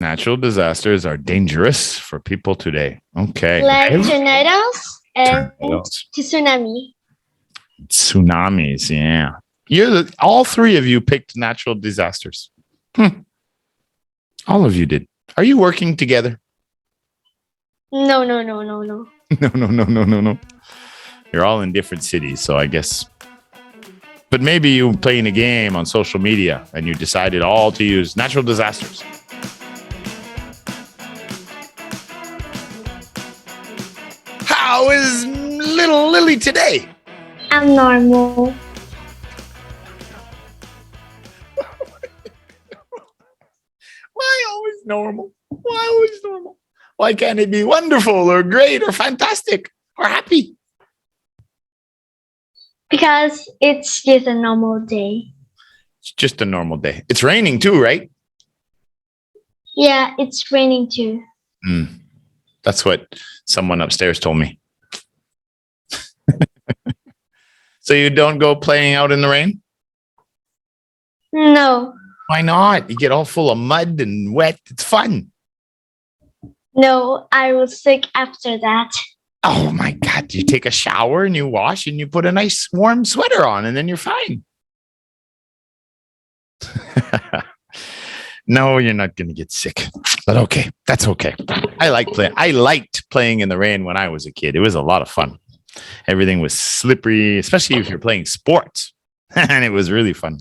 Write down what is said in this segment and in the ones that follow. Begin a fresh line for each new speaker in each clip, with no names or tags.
Natural disasters are dangerous for people today. Okay.
Like tornadoes and
Tornadoes.
tsunami.
Tsunamis, yeah. All three of you picked natural disasters. All of you did. Are you working together?
No.
No. You're all in different cities, so I guess. But maybe you playing a game on social media and you decided all to use natural disasters. How is little Lily today?
I'm normal.
Why always normal? Why always normal? Why can't it be wonderful or great or fantastic or happy?
Because it's just a normal day.
It's just a normal day. It's raining too, right?
Yeah, it's raining too.
That's what someone upstairs told me. So you don't go playing out in the rain?
No.
Why not? You get all full of mud and wet. It's fun.
No, I was sick after that.
Oh my God. You take a shower and you wash and you put a nice warm sweater on and then you're fine. No, you're not going to get sick. But okay, that's okay. I liked playing in the rain when I was a kid. It was a lot of fun. Everything was slippery, especially if you're playing sports. And it was really fun.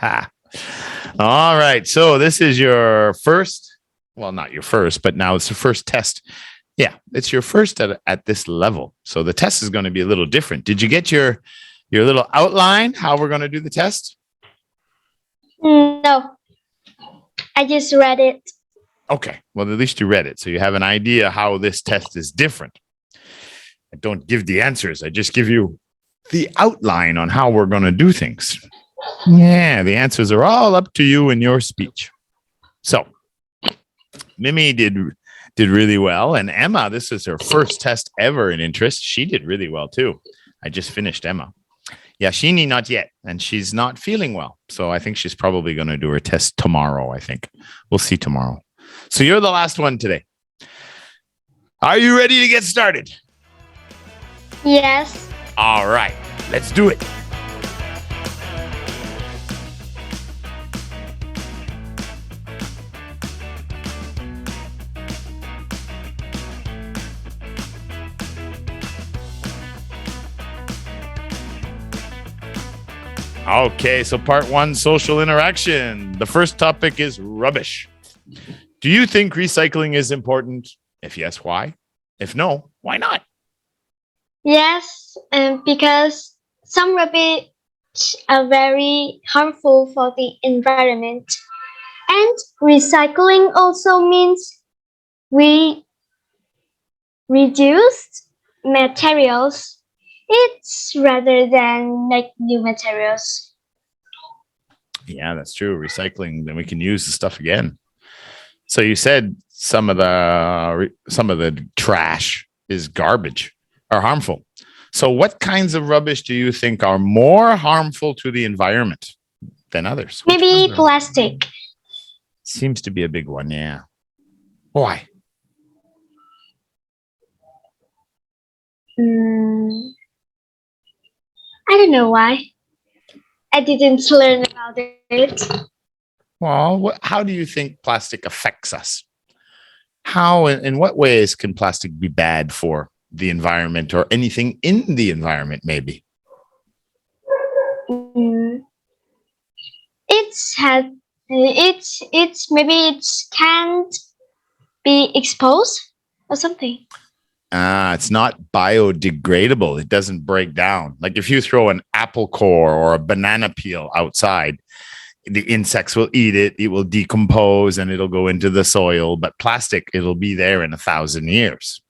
All right. So this is your first, well, not your first, but now it's the first test. Yeah, it's your first at this level. So the test is going to be a little different. Did you get your little outline, how we're going to do the test?
No. I just read it.
Okay. Well, at least you read it. So you have an idea how this test is different. I don't give the answers. I just give you the outline on how we're going to do things. Yeah, the answers are all up to you in your speech. So Mimi did really well. And Emma, this is her first test ever in interest. She did really well too. I just finished Emma. Yashini, not yet. And she's not feeling well. So I think she's probably going to do her test tomorrow, I think. We'll see tomorrow. So you're the last one today. Are you ready to get started?
Yes.
All right, let's do it. Okay, so part one, social interaction. The first topic is rubbish. Do you think recycling is important? If yes, why? If no, why not?
Yes, because some rubbish are very harmful for the environment. And recycling also means we reduce materials. It's rather than like new materials.
Yeah, that's true. Recycling, then we can use the stuff again. So you said some of the trash is garbage or harmful. So what kinds of rubbish do you think are more harmful to the environment than others?
Maybe plastic.
Seems to be a big one, yeah. Why?
I don't know why. I didn't learn about it.
Well, how do you think plastic affects us? How, in what ways can plastic be bad for the environment or anything in the environment, maybe?
Maybe it can't be exposed or something.
It's not biodegradable. It doesn't break down. Like if you throw an apple core or a banana peel outside, the insects will eat it. It will decompose and it'll go into the soil. But plastic, it'll be there in 1,000 years.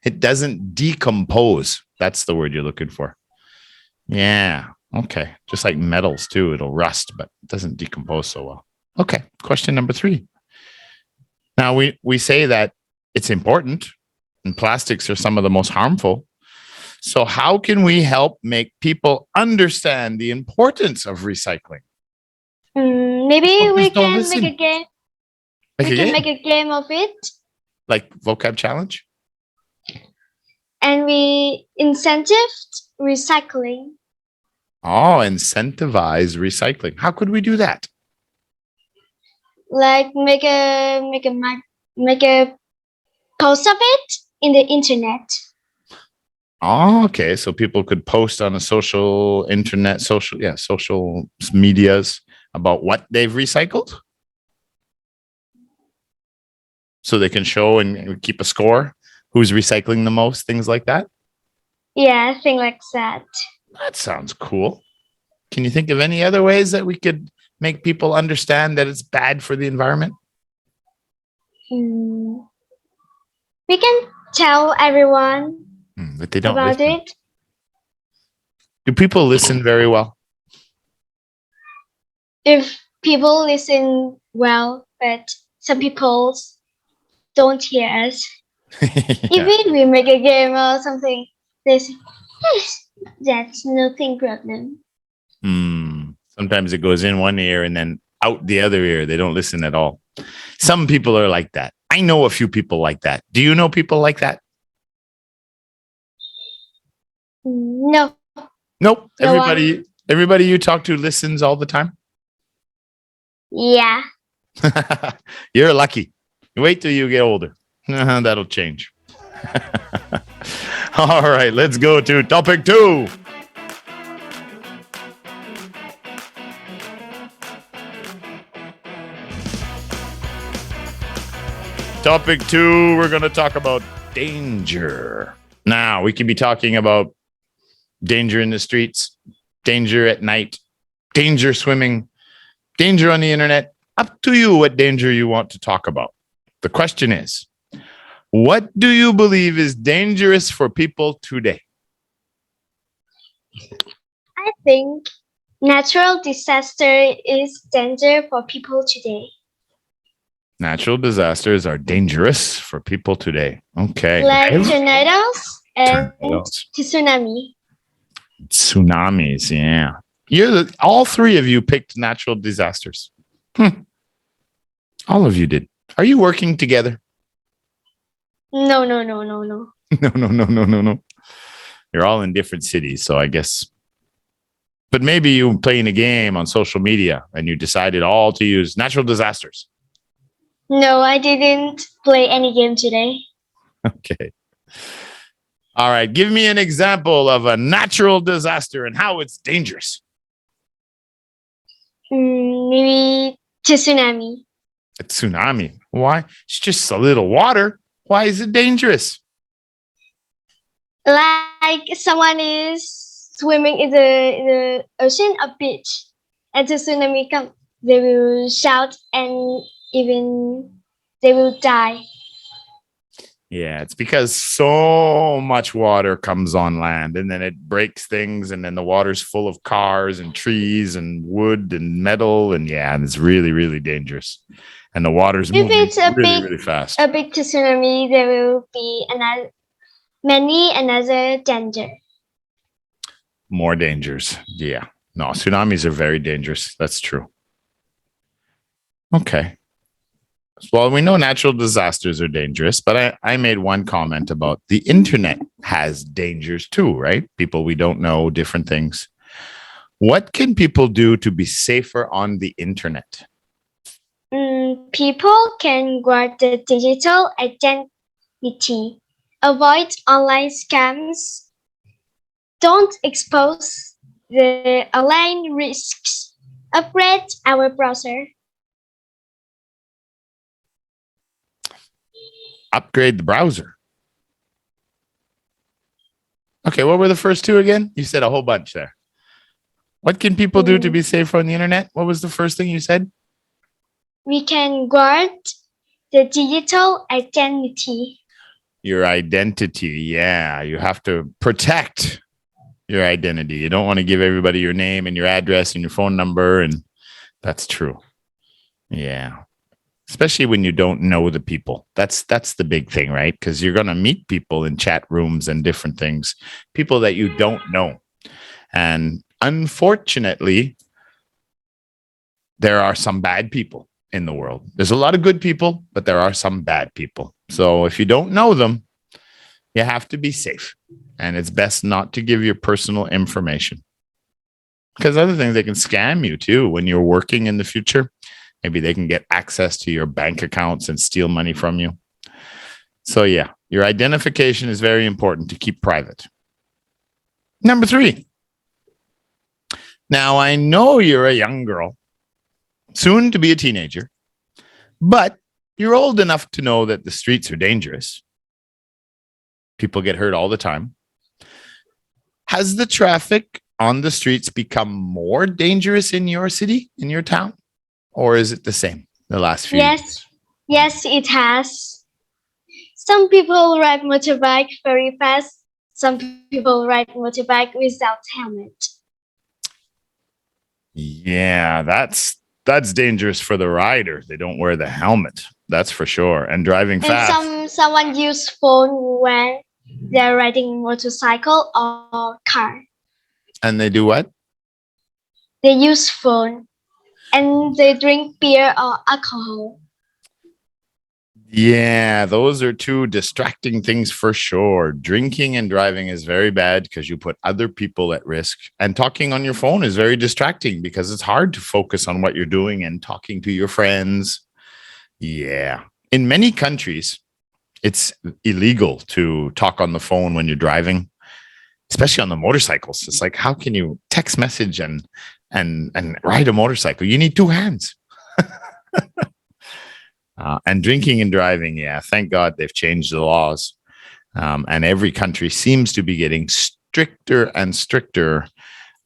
It doesn't decompose. That's the word you're looking for. Yeah. Okay. Just like metals too. It'll rust, but it doesn't decompose so well. Okay. Question number 3. Now we say that it's important and plastics are some of the most harmful. So how can we help make people understand the importance of recycling?
Maybe we can make a game.
Like
We
a
can
game?
make a game of it,
Like vocab challenge?
and we incentivized recycling.
Oh, incentivize recycling. How could we do that?
Like make a post of it in the internet.
Oh, okay. So people could post on a social medias about what they've recycled. So they can show and keep a score. Who's recycling the most, things like that.
Yeah, thing like that.
That sounds cool. Can you think of any other ways that we could make people understand that it's bad for the environment?
We can tell everyone
But they don't
about
listen.
it.
Do people listen very well?
If people listen well, but some people don't hear us.
Yeah.
Even we make a game or something, they say, yes, that's nothing problem.
Sometimes it goes in one ear and then out the other ear. They don't listen at all. Some people are like that. I know a few people like that. Do you know people like that?
No.
Nope.
No one.
Everybody you talk to listens all the time.
Yeah.
You're lucky. Wait till you get older. That'll change. All right, let's go to topic 2. Topic 2, we're going to talk about danger. Now, we could be talking about danger in the streets, danger at night, danger swimming, danger on the internet. Up to you what danger you want to talk about. The question is, what do you believe is dangerous for people today?
I think natural disaster is danger for people today.
Natural disasters are dangerous for people today. Okay.
Like tornadoes and tsunami.
Tsunamis, yeah. All three of you picked natural disasters. All of you did. Are you working together?
No.
No. You're all in different cities, so I guess. But maybe you playing a game on social media and you decided all to use natural disasters.
No, I didn't play any game today.
Okay. All right. Give me an example of a natural disaster and how it's dangerous.
Maybe tsunami.
A tsunami. Why? It's just a little water. Why is it dangerous?
Like someone is swimming in the ocean or beach, and the tsunami comes, they will shout and even they will die.
Yeah, it's because so much water comes on land and then it breaks things and then the water's full of cars and trees and wood and metal and it's really, really dangerous. And the water's moving really fast.
A big tsunami, there will be another danger.
More dangers. Yeah. No, tsunamis are very dangerous. That's true. Okay. Well, we know natural disasters are dangerous, but I made one comment about the internet has dangers too, right? People we don't know, different things. What can people do to be safer on the internet?
People can guard the digital identity, avoid online scams, don't expose the online risks, upgrade our browser.
Upgrade the browser. Okay, what were the first two again? You said a whole bunch there. What can people do to be safer on the internet? What was the first thing you said?
We can guard the digital identity.
Your identity. Yeah, you have to protect your identity. You don't want to give everybody your name and your address and your phone number. And that's true. Yeah. Especially when you don't know the people. That's the big thing, right? Because you're going to meet people in chat rooms and different things, people that you don't know. And unfortunately, there are some bad people. in the world. There's a lot of good people, but there are some bad people. So if you don't know them, you have to be safe. And it's best not to give your personal information. Because other things, they can scam you too when you're working in the future. Maybe they can get access to your bank accounts and steal money from you. So yeah, your identification is very important to keep private. Number 3. Now, I know you're a young girl, soon to be a teenager, but you're old enough to know that the streets are dangerous. People get hurt all the time. Has the traffic on the streets become more dangerous in your city, in your town? Or is it the same the last few years?
Yes, it has. Some people ride motorbike very fast. Some people ride motorbike without helmet.
Yeah, that's dangerous for the rider. They don't wear the helmet. That's for sure. And driving fast.
And someone use phone when they're riding motorcycle or car.
And they do what?
They use phone and they drink beer or alcohol.
Yeah, those are two distracting things for sure. Drinking and driving is very bad because you put other people at risk. And talking on your phone is very distracting because it's hard to focus on what you're doing and talking to your friends. Yeah. In many countries, it's illegal to talk on the phone when you're driving, especially on the motorcycles. It's like, how can you text message and ride a motorcycle? You need 2 hands. And drinking and driving, yeah, thank God they've changed the laws. And every country seems to be getting stricter and stricter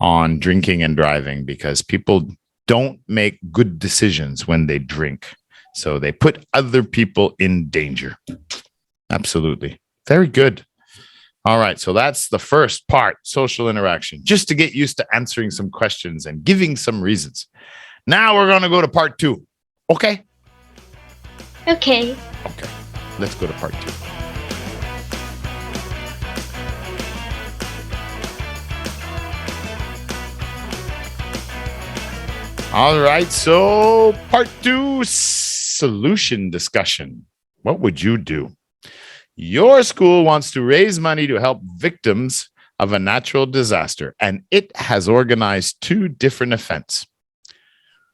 on drinking and driving because people don't make good decisions when they drink. So they put other people in danger. Absolutely. Very good. All right. So that's the first part, social interaction, just to get used to answering some questions and giving some reasons. Now we're going to go to part 2. Okay.
Okay.
Okay, let's go to part 2. All right, so part 2, solution discussion. What would you do? Your school wants to raise money to help victims of a natural disaster, and it has organized 2 different events.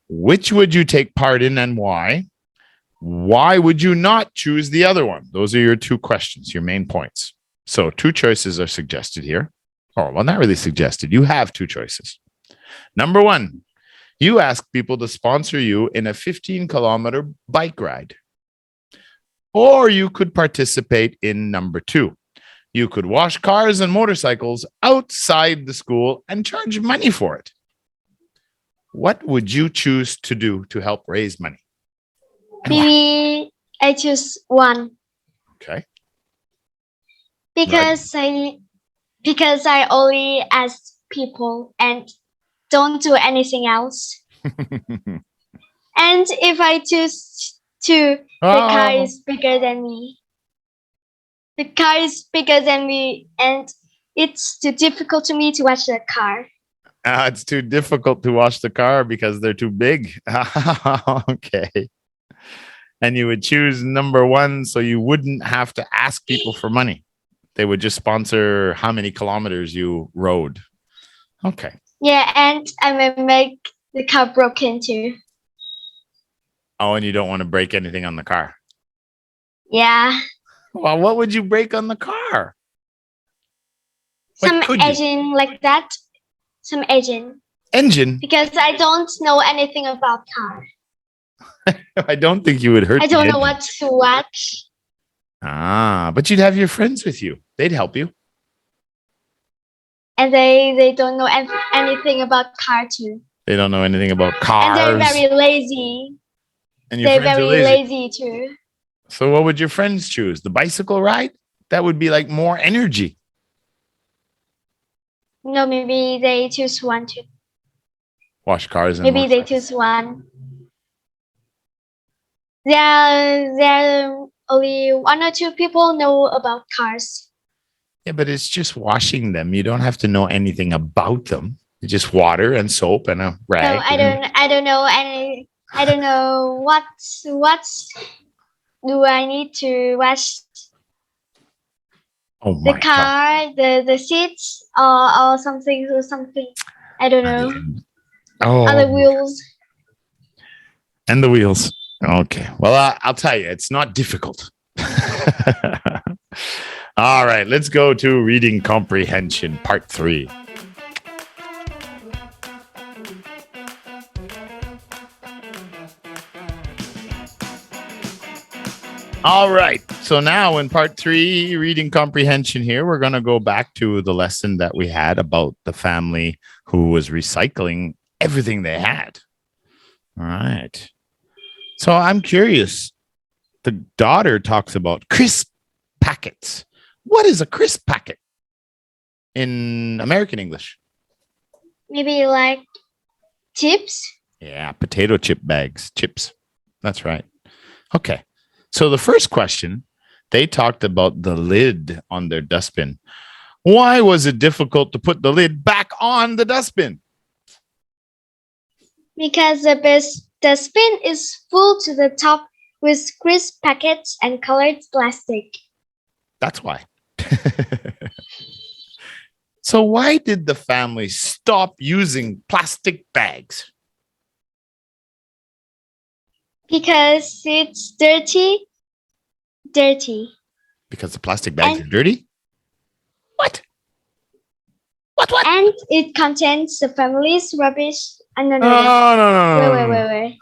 Which would you take part in and why? Why would you not choose the other one? Those are your 2 questions, your main points. So 2 choices are suggested here. Oh, well, not really suggested. You have 2 choices. Number 1, you ask people to sponsor you in a 15-kilometer bike ride. Or you could participate in number 2. You could wash cars and motorcycles outside the school and charge money for it. What would you choose to do to help raise money?
Maybe I choose 1.
Okay.
Because I only ask people and don't do anything else. And if I choose 2, the car is bigger than me. The car is bigger than me, and it's too difficult to me to wash the car.
It's too difficult to wash the car because they're too big. Okay. And you would choose number 1 so you wouldn't have to ask people for money. They would just sponsor how many kilometers you rode. Okay.
Yeah, and I may make the car broken too.
Oh, and you don't want to break anything on the car.
Yeah.
Well, what would you break on the car?
Some engine like that. Some engine.
Engine?
Because I don't know anything about car.
I don't think you would hurt.
I don't know what to watch.
But you'd have your friends with you. They'd help you.
And they don't know anything about car too.
They don't know anything about cars.
And they're very lazy.
And your
they're
friends
very
are
lazy too.
So what would your friends choose? The bicycle ride? That would be like more energy.
No, maybe they choose 1 too.
Wash cars and
maybe they choose 1. There are only 1 or 2 people know about cars.
Yeah, but it's just washing them. You don't have to know anything about them. It's just water and soap and a rag.
No, I don't know any. I don't know what do I need to wash
Oh
the
my God.
car, the seats, or something or something. I don't know.
Oh,
Other wheels.
and the wheels. Okay. Well, I'll tell you, it's not difficult. All right, let's go to reading comprehension part 3. All right. So now in part 3, reading comprehension here, we're going to go back to the lesson that we had about the family who was recycling everything they had. All right. So I'm curious. The daughter talks about crisp packets. What is a crisp packet in American English?
Maybe like chips.
Yeah, potato chip bags, chips. That's right. Okay. So the first question, they talked about the lid on their dustbin. Why was it difficult to put the lid back on the dustbin?
Because the dustbin is full to the top with crisp packets and colored plastic.
That's why. So why did the family stop using plastic bags?
Because it's dirty.
Because the plastic bags are dirty? What? What?
And it contains the family's rubbish. No. Wait.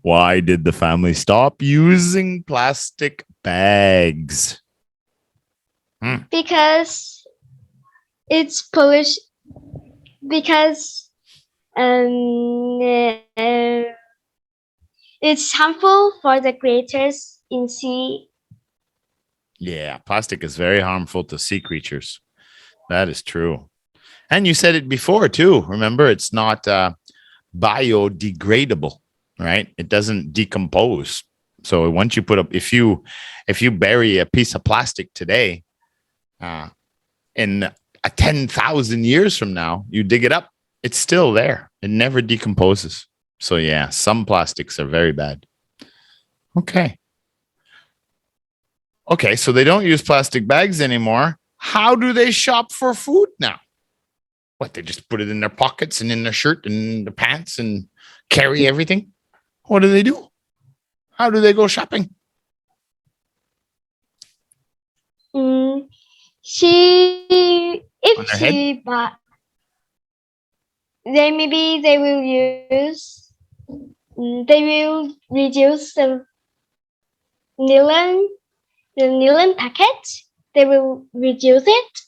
Why did the family stop using plastic bags?
Because it's pollution. Because it's harmful for the creatures in sea.
Yeah, plastic is very harmful to sea creatures. That is true. And you said it before too. Remember, it's not biodegradable, right? It doesn't decompose. So once you put up, if you bury a piece of plastic today, in 10,000 years from now, you dig it up, it's still there. It never decomposes. So yeah, some plastics are very bad. Okay. So they don't use plastic bags anymore. How do they shop for food now? What, they just put it in their pockets and in their shirt and in their pants and carry everything? What do they do? How do they go shopping?
If she bought, they will reduce the nylon packet. They will reduce it.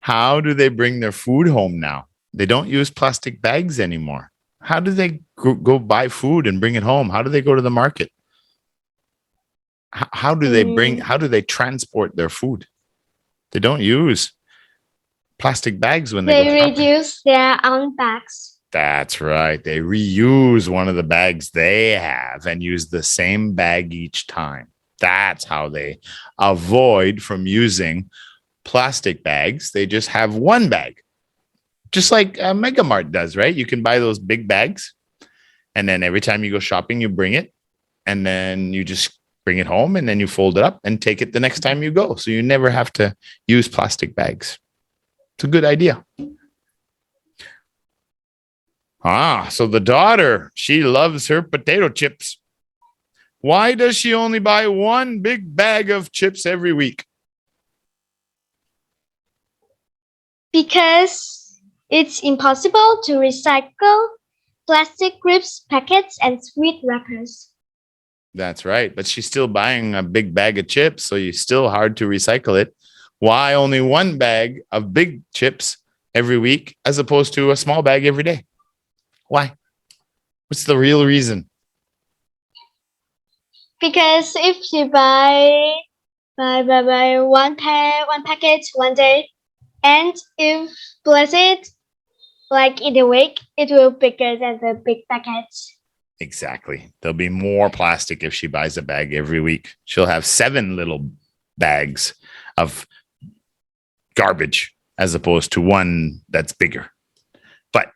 How do they bring their food home now? They don't use plastic bags anymore. How do they go buy food and bring it home? How do they go to the market? How do they transport their food? They don't use plastic bags when they go shopping.
They reduce their own bags.
That's right. They reuse one of the bags they have and use the same bag each time. That's how they avoid from using plastic bags. They just have one bag, just like Mega Mart does, right? You can buy those big bags, and then every time you go shopping, you bring it, and then you just bring it home, and then you fold it up and take it the next time you go. So you never have to use plastic bags. It's a good idea. So the daughter, she loves her potato chips. Why does she only buy one big bag of chips every week?
Because it's impossible to recycle plastic crisp packets and sweet wrappers.
That's right. But she's still buying a big bag of chips, so it's still hard to recycle it. Why only one bag of big chips every week as opposed to a small bag every day? Why? What's the real reason?
Because if you buy one packet one day, and if bless it like in a week, it will be bigger than the big packets.
Exactly. There'll be more plastic if she buys a bag every week. She'll have 7 little bags of garbage as opposed to one that's bigger. But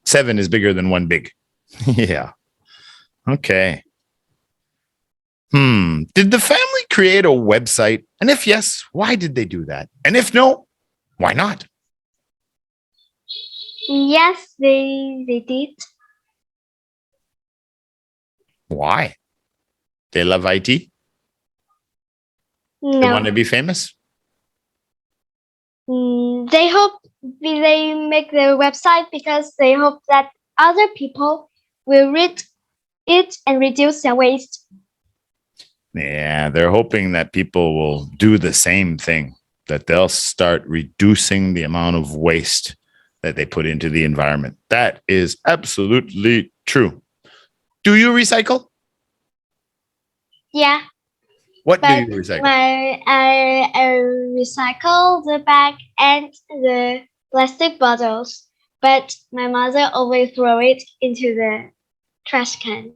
7 is bigger than 1 big. Yeah. Okay. Did the family create a website? And if yes, why did they do that? And if no, why not?
Yes, they did.
Why? They love IT? They
No.
want to be famous?
They hope they make the website because they hope that other people will read it and reduce their waste.
Yeah, they're hoping that people will do the same thing, that they'll start reducing the amount of waste that they put into the environment. That is absolutely true. Do you recycle?
Yeah.
What do
But
you recycle?
I recycle the bag and the plastic bottles, but my mother always throw it into the trash can.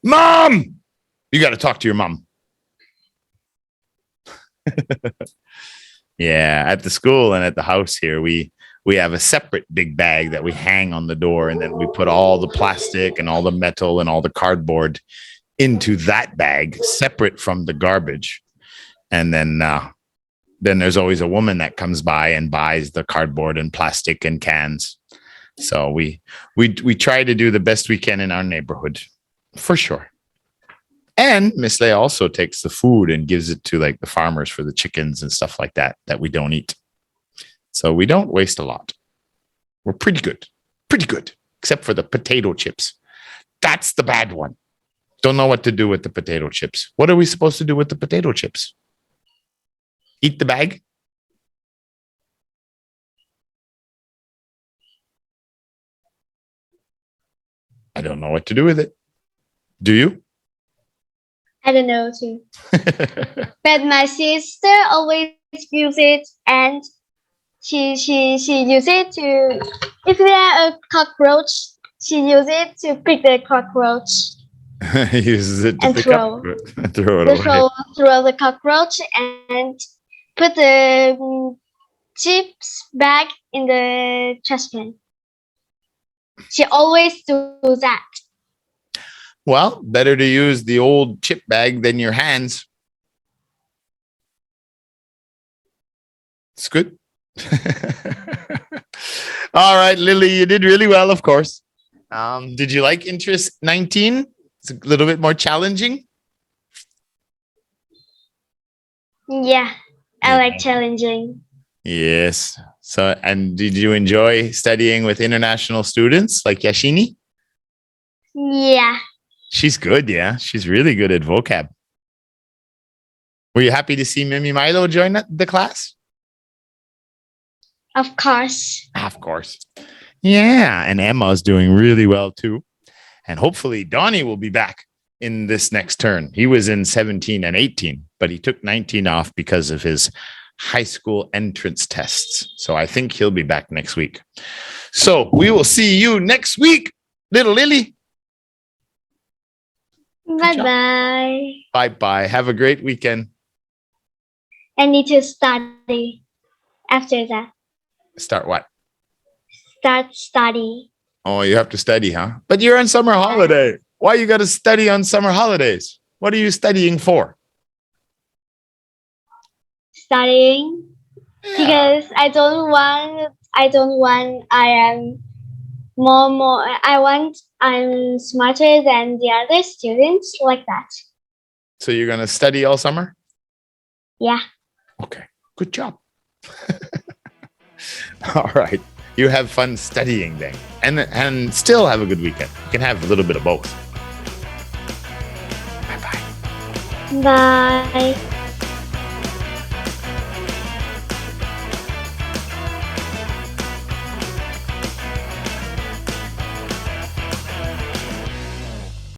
Mom! You got to talk to your mom. Yeah, at the school and at the house here, we have a separate big bag that we hang on the door, and then we put all the plastic and all the metal and all the cardboard into that bag, separate from the garbage. And then there's always a woman that comes by and buys the cardboard and plastic and cans. So we try to do the best we can in our neighborhood, for sure. And Miss Leigh also takes the food and gives it to like the farmers for the chickens and stuff like that we don't eat. So we don't waste a lot. We're pretty good, except for the potato chips. That's the bad one. Don't know what to do with the potato chips. What are we supposed to do with the potato chips? Eat the bag? I don't know what to do with it. Do you?
I don't know too. But my sister always use it, and she use it to, if there are a cockroach, she use it to pick the cockroach.
Uses it to
and
pick
throw.
up, throw it away.
Throw the cockroach and put the chips back in the trash can. She always do that.
Well, better to use the old chip bag than your hands. It's good. All right, Lily, you did really well, of course. Did you like interest 19? It's a little bit more challenging.
Yeah, I like challenging.
Yes. So, and did you enjoy studying with international students like Yashini?
Yeah.
She's good, yeah. She's really good at vocab. Were you happy to see Mimi Milo join the class?
Of course.
Of course. Yeah, and Emma's doing really well too. And hopefully Donnie will be back in this next turn. He was in 17 and 18, but he took 19 off because of his high school entrance tests. So I think he'll be back next week. So we will see you next week, little Lily.
Bye-bye.
Bye-bye. Have a great weekend.
I need to study after that.
Start what?
Start study.
Oh, you have to study, huh? But you're on summer holiday. Why you got to study on summer holidays? What are you studying for?
Studying because I want I'm smarter than the other students, like that.
So you're going to study all summer?
Yeah.
Okay. Good job. All right. You have fun studying then, and still have a good weekend. You can have a little bit of both. Bye-bye.
Bye.